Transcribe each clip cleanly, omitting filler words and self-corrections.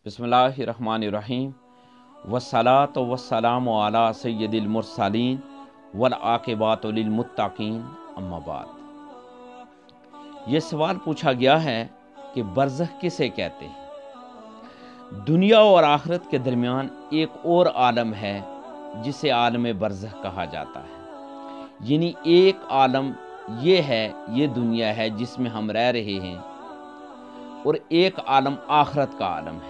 बिस्मिल्लाहिर्रहमानिर्रहीम वस्सलातु वस्सलामु अला सय्यदिल मुरसलीन वल आक़िबातु लिल मुत्तक़ीन अम्मा बाद। ये सवाल पूछा गया है कि बरज़ख किसे कहते हैं। दुनिया और आखिरत के दरमियान एक और आलम है जिसे आलम बरज़ख कहा जाता है। यानी एक आलम ये है, ये दुनिया है जिसमें हम रह रहे हैं, और एक आलम आखिरत का आलम है।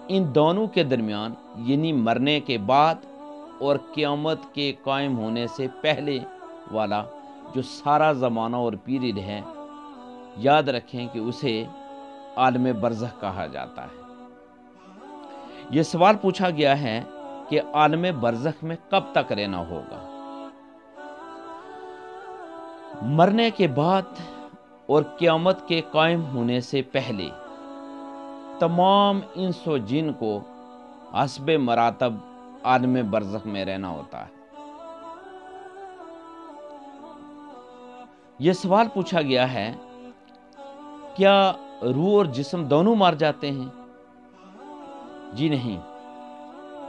इन दोनों के दरमियान यानी मरने के बाद और क़यामत के कायम होने से पहले वाला जो सारा ज़माना और पीरियड है, याद रखें कि उसे आलम बरज़ख कहा जाता है। ये सवाल पूछा गया है कि आलम बरज़ख में कब तक रहना होगा। मरने के बाद और क़यामत के कायम होने से पहले तमाम इंस व जिन को हस्बे मरातब आलम बरज़ख में रहना होता है। यह सवाल पूछा गया है, क्या रूह और जिस्म दोनों मर जाते हैं? जी नहीं।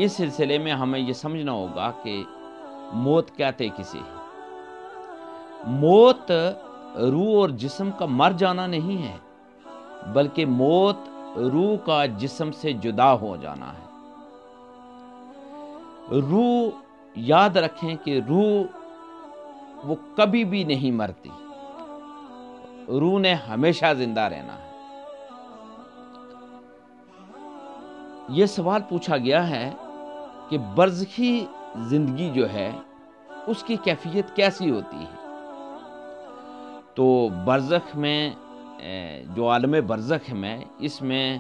इस सिलसिले में हमें यह समझना होगा कि मौत कहते किसे है। मौत रूह और जिस्म का मर जाना नहीं है, बल्कि मौत रूह का जिस्म से जुदा हो जाना है। रूह, याद रखें कि रूह वो कभी भी नहीं मरती, रूह ने हमेशा जिंदा रहना है। ये सवाल पूछा गया है कि बरज़खी जिंदगी जो है उसकी कैफियत कैसी होती है। तो बरज़ख में जो आलम बरज़ख में, इसमें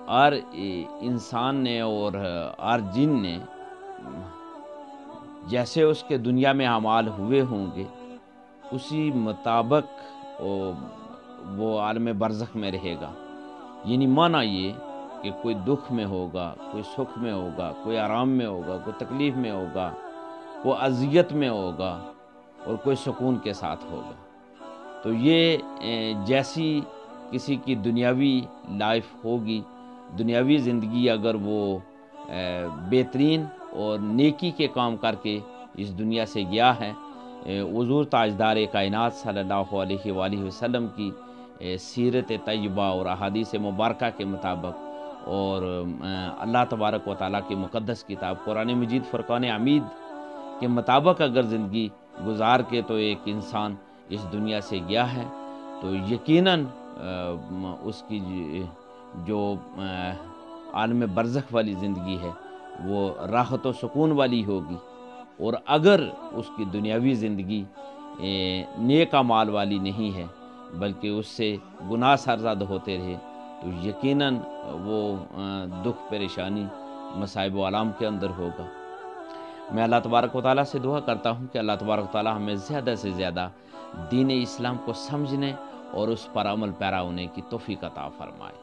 हर इंसान ने और हर जिन ने जैसे उसके दुनिया में अमाल हुए होंगे उसी मुताबिक वो आलम बरज़ख में रहेगा। यानी माना ये कि कोई दुख में होगा, कोई सुख में होगा, कोई आराम में होगा, कोई तकलीफ़ में होगा, कोई अज़ियत में होगा और कोई सुकून के साथ होगा। तो ये जैसी किसी की दुनियावी लाइफ होगी, दुनियावी ज़िंदगी अगर वो बेहतरीन और नेकी के काम करके इस दुनिया से गया है, हुज़ूर ताजदार कायनात सल्लल्लाहु अलैहि वसल्लम की सीरत तय्यबा और अहादीस मुबारका के मुताबिक और अल्लाह तबारक व तआला की मुक़द्दस किताब कुरान मजीद फ़ुरक़ान हमीद के मुताबिक अगर ज़िंदगी गुजार के तो एक इंसान इस दुनिया से गया है, तो यकीनन उसकी जो आलम बरज़ख वाली ज़िंदगी है वो राहत व सुकून वाली होगी। और अगर उसकी दुनियावी ज़िंदगी नेक अमाल वाली नहीं है, बल्कि उससे गुनाह सरज़द होते रहे, तो यकीनन वो दुख परेशानी मसाइब व आलाम के अंदर होगा। मैं अल्लाह तबारक व तआला से दुआ करता हूँ कि अल्लाह तबारक व तआला हमें ज़्यादा से ज़्यादा दीन इस्लाम को समझने और उस पर अमल पैरा होने की तौफीक अता फरमाए।